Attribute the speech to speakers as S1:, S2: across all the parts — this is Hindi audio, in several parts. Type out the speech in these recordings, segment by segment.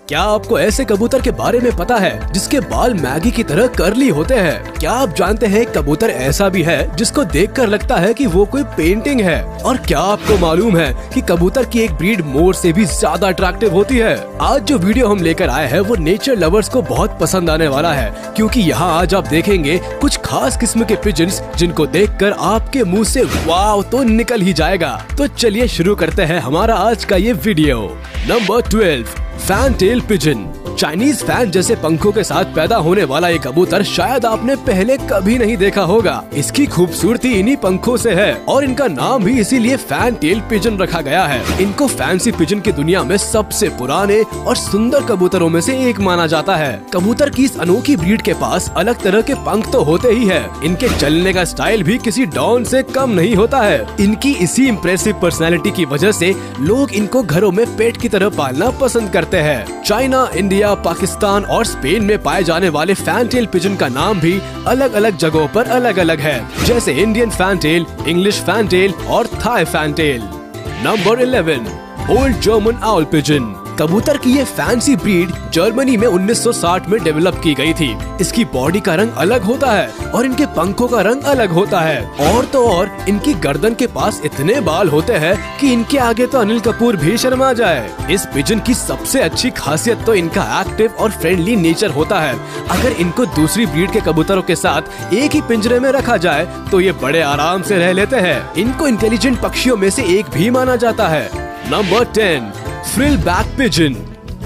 S1: क्या आपको ऐसे कबूतर के बारे में पता है जिसके बाल मैगी की तरह कर्ली होते हैं? क्या आप जानते हैं कबूतर ऐसा भी है जिसको देखकर लगता है कि वो कोई पेंटिंग है? और क्या आपको मालूम है कि कबूतर की एक ब्रीड मोर से भी ज्यादा अट्रैक्टिव होती है? आज जो वीडियो हम लेकर आए हैं वो नेचर लवर्स को बहुत पसंद आने वाला है, क्योंकि यहाँ आज आप देखेंगे कुछ खास किस्म के पिजन्स जिनको देखकर आपके मुंह से वाव तो निकल ही जाएगा। तो चलिए शुरू करते हैं हमारा आज का ये video. Number 12, fantail pigeon. Chinese fan जैसे पंखों के साथ पैदा होने वाला ये कबूतर शायद आपने पहले कभी नहीं देखा होगा। इसकी खूबसूरती इन्हीं पंखों से है और इनका नाम भी इसीलिए फैनटेल पिजन रखा गया है। इनको फैंसी पिजन की दुनिया में सबसे पुराने और सुंदर कबूतरों में से एक माना जाता है। कबूतर की इस अनोखी ब्रीड के पास अलग तरह के पंख तो होते ही है, इनके चलने का स्टाइल भी किसी डॉन से कम नहीं होता है। इनकी इसी इम्प्रेसिव पर्सनैलिटी की वजह से लोग इनको घरों में पेट की तरह पालना पसंद करते हैं। चाइना, इंडिया, पाकिस्तान और स्पेन में पाए जाने वाले फैनटेल पिजन का नाम भी अलग अलग जगहों पर अलग अलग है, जैसे इंडियन फैनटेल, इंग्लिश फैनटेल और Thai fantail. Number 11, old German owl pigeon. कबूतर की ये फैंसी ब्रीड जर्मनी में 1960 में डेवलप की गई थी। इसकी बॉडी का रंग अलग होता है और इनके पंखों का रंग अलग होता है। और तो और इनकी गर्दन के पास इतने बाल होते हैं कि इनके आगे तो अनिल कपूर भी शर्मा जाए। इस पिजन की सबसे अच्छी खासियत तो इनका एक्टिव और फ्रेंडली नेचर होता है। अगर इनको दूसरी ब्रीड के कबूतरों के साथ एक ही पिंजरे में रखा जाए तो ये बड़े आराम से रह लेते हैं। इनको इंटेलिजेंट पक्षियों में से एक भी माना जाता है। Number 10, frill back pigeon.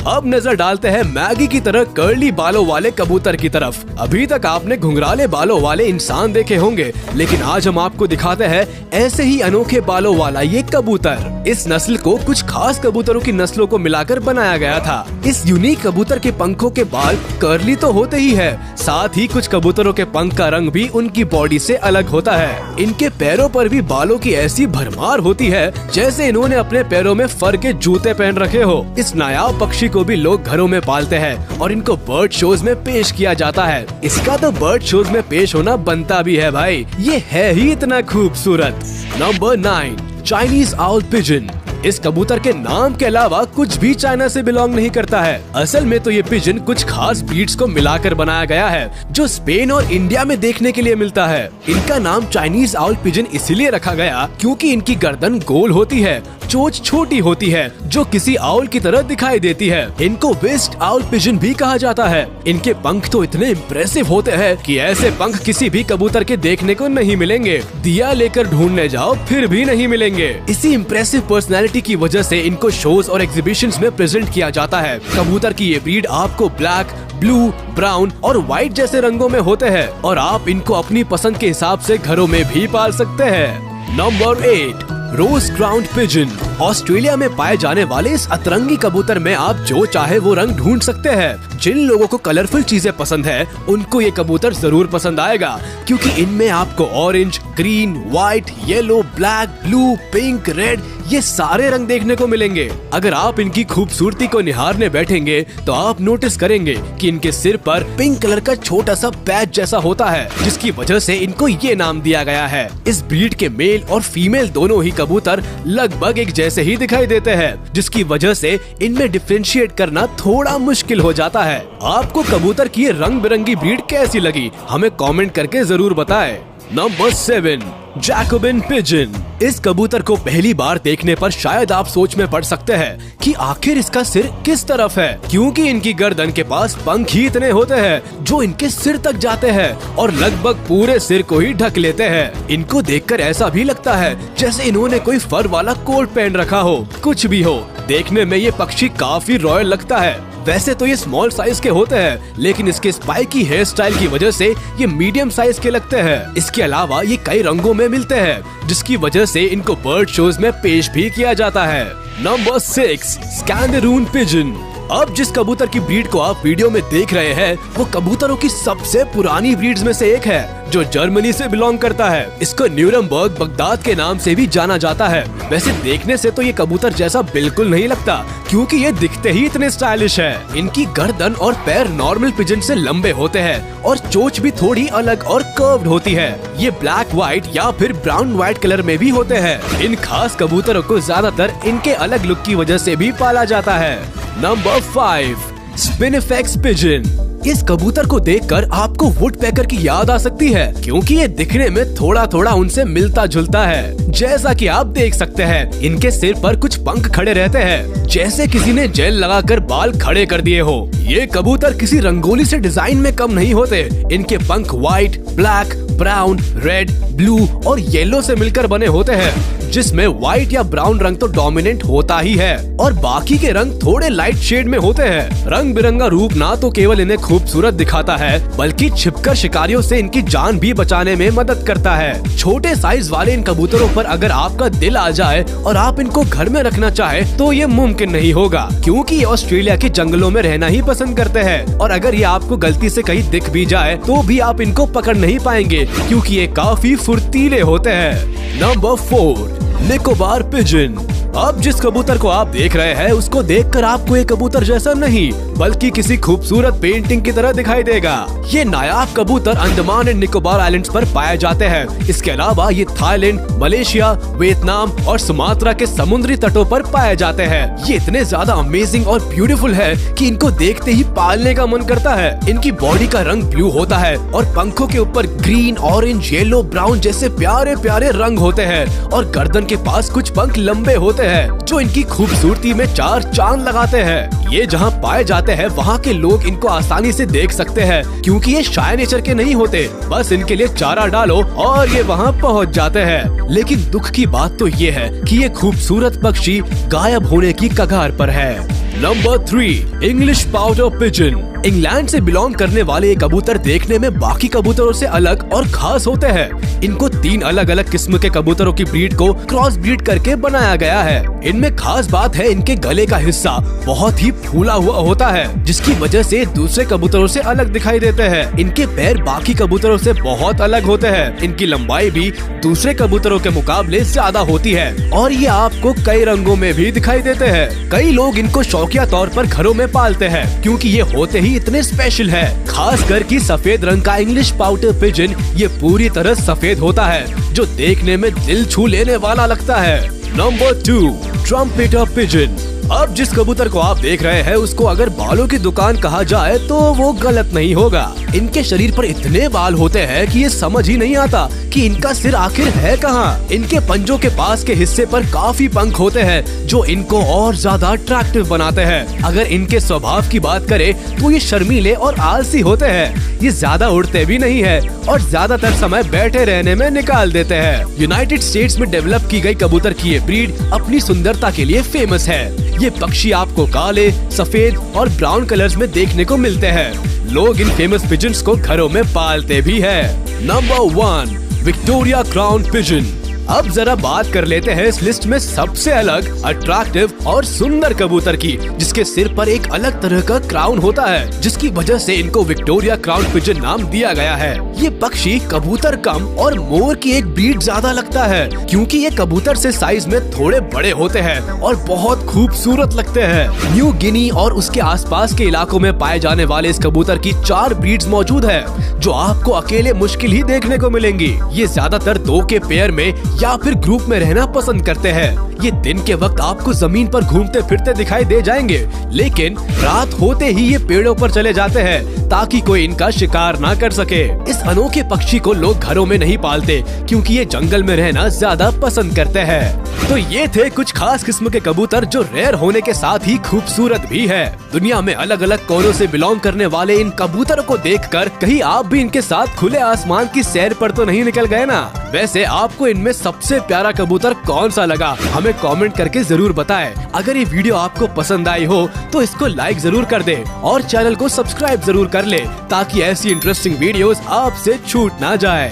S1: अब नजर डालते हैं मैगी की तरह कर्ली बालों वाले कबूतर की तरफ। अभी तक आपने घुंघराले बालों वाले इंसान देखे होंगे, लेकिन आज हम आपको दिखाते हैं ऐसे ही अनोखे बालों वाला ये कबूतर। इस नस्ल को कुछ खास कबूतरों की नस्लों को मिलाकर बनाया गया था। इस यूनिक कबूतर के पंखों के बाल कर्ली तो होते ही है, साथ ही कुछ कबूतरों के पंख का रंग भी उनकी बॉडी से अलग होता है। इनके पैरों पर भी बालों की ऐसी भरमार होती है जैसे इन्होंने अपने पैरों में फर के जूते पहन रखे हो। इस नायाब पक्षी को भी लोग घरों में पालते हैं और इनको बर्ड शोज में पेश किया जाता है। इसका तो बर्ड शोज में पेश होना बनता भी है भाई, ये है ही इतना खूबसूरत। Number 9, Chinese owl pigeon. इस कबूतर के नाम के अलावा कुछ भी चाइना से बिलोंग नहीं करता है। असल में तो ये पिजन कुछ खास ब्रीड्स को मिलाकर बनाया गया है जो स्पेन और इंडिया में देखने के लिए मिलता है। इनका नाम चाइनीज आउल पिजन इसीलिए रखा गया क्योंकि इनकी गर्दन गोल होती है, चोंच छोटी होती है जो किसी आउल की तरह दिखाई देती है। इनको वेस्ट आउल पिजन भी कहा जाता है। इनके पंख तो इतने इम्प्रेसिव होते हैं कि ऐसे पंख किसी भी कबूतर के देखने को नहीं मिलेंगे। दिया लेकर ढूंढने जाओ फिर भी नहीं मिलेंगे। इसी इम्प्रेसिव पर्सनैलिटी की वजह से इनको शोज और एग्जीबिशंस में प्रेजेंट किया जाता है। कबूतर की ये ब्रीड आपको ब्लैक, ब्लू, ब्राउन और व्हाइट जैसे रंगों में होते हैं और आप इनको अपनी पसंद के हिसाब से घरों में भी पाल सकते हैं। नंबर 8, रोज क्राउन्ड पिजन। ऑस्ट्रेलिया में पाए जाने वाले इस अतरंगी कबूतर में आप जो चाहे वो रंग ढूंढ सकते हैं। जिन लोगों को कलरफुल चीजें पसंद है उनको ये कबूतर जरूर पसंद आएगा, क्योंकि इनमें आपको orange, green, white, yellow, black, blue, pink, red ये सारे रंग देखने को मिलेंगे। अगर आप इनकी खूबसूरती को निहारने बैठेंगे तो आप नोटिस करेंगे कि इनके सिर पर पिंक कलर का छोटा सा पैच जैसा होता है, जिसकी वजह से इनको ये नाम दिया गया है। इस ब्रीड के मेल और फीमेल दोनों ही कबूतर लगभग एक जैसे ही दिखाई देते हैं, जिसकी वजह से इनमें डिफरेंशिएट करना थोड़ा मुश्किल हो जाता है। आपको कबूतर की ये रंग बिरंगी ब्रीड कैसी लगी हमें कमेंट करके जरूर बताएं। Number 7, Jacobian pigeon. इस कबूतर को पहली बार देखने पर शायद आप सोच में पड़ सकते हैं कि आखिर इसका सिर किस तरफ है, क्योंकि इनकी गर्दन के पास पंख ही इतने होते हैं जो इनके सिर तक जाते हैं और लगभग पूरे सिर को ही ढक लेते हैं। इनको देखकर ऐसा भी लगता है जैसे इन्होंने कोई फर वाला कोट पहन रखा हो। कुछ भी हो, देखने में ये पक्षी काफी रॉयल लगता है। वैसे तो ये स्मॉल साइज के होते हैं, लेकिन इसके स्पाइकी हेयर स्टाइल की वजह से ये मीडियम साइज के लगते हैं। इसके अलावा ये कई रंगों में मिलते हैं, जिसकी वजह से इनको बर्ड शोज में पेश भी किया जाता है। Number 6, Scanderoon pigeon. अब जिस कबूतर की ब्रीड को आप वीडियो में देख रहे हैं वो कबूतरों की सबसे पुरानी ब्रीड्स में से एक है जो जर्मनी से बिलोंग करता है। इसको न्यूरमबर्ग बगदाद के नाम से भी जाना जाता है। वैसे देखने से तो ये कबूतर जैसा बिल्कुल नहीं लगता, क्योंकि ये दिखते ही इतने स्टाइलिश है। इनकी गर्दन और पैर नॉर्मल पिजन से लंबे होते हैं और चोंच भी थोड़ी अलग और कर्व्ड होती है। ये ब्लैक व्हाइट या फिर ब्राउन व्हाइट कलर में भी होते हैं। इन खास कबूतरों को ज्यादातर इनके अलग लुक की वजह से भी पाला जाता है। Number 5, spinifex pigeon. इस कबूतर को देखकर आपको वुडपेकर की याद आ सकती है, क्योंकि ये दिखने में थोड़ा थोड़ा उनसे मिलता जुलता है। जैसा कि आप देख सकते हैं, इनके सिर पर कुछ पंख खड़े रहते हैं, जैसे किसी ने जेल लगाकर बाल खड़े कर दिए हो। ये कबूतर किसी रंगोली से डिजाइन में कम नहीं होते। इनके पंख white, black, brown, red, blue और येलो से मिलकर बने होते हैं, जिसमें व्हाइट या ब्राउन रंग तो डोमिनेंट होता ही है और बाकी के रंग थोड़े लाइट शेड में होते हैं। रंग बिरंगा रूप ना तो केवल इन्हें खूबसूरत दिखाता है, बल्कि छिपकर शिकारियों से इनकी जान भी बचाने में मदद करता है। छोटे साइज वाले इन कबूतरों पर अगर आपका दिल आ जाए और आप इनको घर में रखना चाहे तो ये मुमकिन नहीं होगा, क्योंकि ये ऑस्ट्रेलिया के जंगलों में रहना ही पसंद करते हैं। और अगर ये आपको गलती से कहीं दिख भी जाए तो भी आप इनको पकड़ नहीं पाएंगे, क्योंकि ये काफी फुर्तीले होते हैं। Number 4, Nicobar pigeon. अब जिस कबूतर को आप देख रहे हैं, उसको देखकर आपको ये कबूतर जैसा नहीं, बल्कि किसी खूबसूरत पेंटिंग की तरह दिखाई देगा। ये नायाब कबूतर अंडमान एंड निकोबार आइलैंड्स पर पाए जाते हैं। इसके अलावा ये थाईलैंड, मलेशिया, वियतनाम और सुमात्रा के समुद्री तटों पर पाए जाते हैं। ये इतने ज्यादा अमेजिंग और ब्यूटीफुल है कि इनको देखते ही पालने का मन करता है। इनकी बॉडी का रंग ब्लू होता है और पंखों के ऊपर ग्रीन, ऑरेंज, येलो, ब्राउन जैसे प्यारे प्यारे रंग होते हैं और गर्दन के पास कुछ पंख लंबे होते हैं, जो इनकी खूबसूरती में 4 चांद लगाते हैं। ये जहाँ पाए जाते हैं, वहाँ के लोग इनको आसानी से देख सकते हैं, क्योंकि ये शाय नेचर के नहीं होते। बस इनके लिए चारा डालो और ये वहाँ पहुँच जाते हैं। लेकिन दुख की बात तो ये है कि ये खूबसूरत पक्षी गायब होने की कगार पर है। Number 3, English powder pigeon. England से बिलोंग करने वाले ये कबूतर देखने में बाकी कबूतरों से अलग और खास होते हैं। इनको 3 अलग अलग किस्म के कबूतरों की ब्रीड को क्रॉस ब्रीड करके बनाया गया है। इनमें खास बात है, इनके गले का हिस्सा बहुत ही फूला हुआ होता है, जिसकी वजह से दूसरे कबूतरों से अलग दिखाई देते हैं। इनके पैर बाकी कबूतरों से बहुत अलग होते हैं। इनकी लंबाई भी दूसरे कबूतरों के मुकाबले ज्यादा होती है और ये आपको कई रंगों में भी दिखाई देते हैं। कई लोग इनको शौकिया तौर पर घरों में पालते हैं, क्योंकि ये होते ही इतने स्पेशल है। खास कर की सफेद रंग का इंग्लिश पाउडर पिजन ये पूरी तरह सफेद होता है, जो देखने में दिल छू लेने वाला लगता है। Number 2, trumpeter pigeon. अब जिस कबूतर को आप देख रहे हैं, उसको अगर बालों की दुकान कहा जाए तो वो गलत नहीं होगा। इनके शरीर पर इतने बाल होते हैं कि ये समझ ही नहीं आता कि इनका सिर आखिर है कहाँ। इनके पंजों के पास के हिस्से पर काफी पंख होते हैं, जो इनको और ज्यादा अट्रैक्टिव बनाते हैं। अगर इनके स्वभाव की बात करें तो ये शर्मीले और आलसी होते हैं। ये ज्यादा उड़ते भी नहीं है और ज्यादातर समय बैठे रहने में निकाल देते हैं। यूनाइटेड स्टेट्स में डेवलप की गई कबूतर की ये ब्रीड अपनी सुंदरता के लिए फेमस है। ये पक्षी आपको काले, सफेद और ब्राउन कलर्स में देखने को मिलते हैं। लोग इन फेमस पिजन्स को घरों में पालते भी हैं। Number 1, Victoria crown pigeon. अब जरा बात कर लेते हैं इस लिस्ट में सबसे अलग, अट्रैक्टिव और सुंदर कबूतर की, जिसके सिर पर एक अलग तरह का क्राउन होता है, जिसकी वजह से इनको विक्टोरिया क्राउन पिजन नाम दिया गया है। ये पक्षी कबूतर कम और मोर की एक ब्रीड ज्यादा लगता है, क्योंकि ये कबूतर से साइज में थोड़े बड़े होते हैं और बहुत खूबसूरत लगते हैं। न्यू गिनी और उसके आसपास के इलाकों में पाए जाने वाले इस कबूतर की 4 ब्रीड्स मौजूद है, जो आपको अकेले मुश्किल ही देखने को मिलेंगी। ये ज्यादातर 2 के पेयर में या फिर ग्रुप में रहना पसंद करते हैं। ये दिन के वक्त आपको जमीन पर घूमते फिरते दिखाई दे जाएंगे, लेकिन रात होते ही ये पेड़ों पर चले जाते हैं ताकि कोई इनका शिकार ना कर सके। इस अनोखे पक्षी को लोग घरों में नहीं पालते, क्योंकि ये जंगल में रहना ज्यादा पसंद करते हैं। तो ये थे कुछ खास किस्म के कबूतर, जो रेयर होने के साथ ही खूबसूरत भी है। दुनिया में अलग अलग कोनों से बिलोंग करने वाले इन कबूतरों को देखकर कहीं आप भी इनके साथ खुले आसमान की सैर पर तो नहीं निकल गए ना? वैसे आपको इनमें सबसे प्यारा कबूतर कौन सा लगा, हमें कमेंट करके जरूर बताएं। अगर ये वीडियो आपको पसंद आई हो तो इसको लाइक जरूर कर दें और चैनल को सब्सक्राइब जरूर कर ले, ताकि ऐसी इंटरेस्टिंग वीडियोस आपसे छूट ना जाए।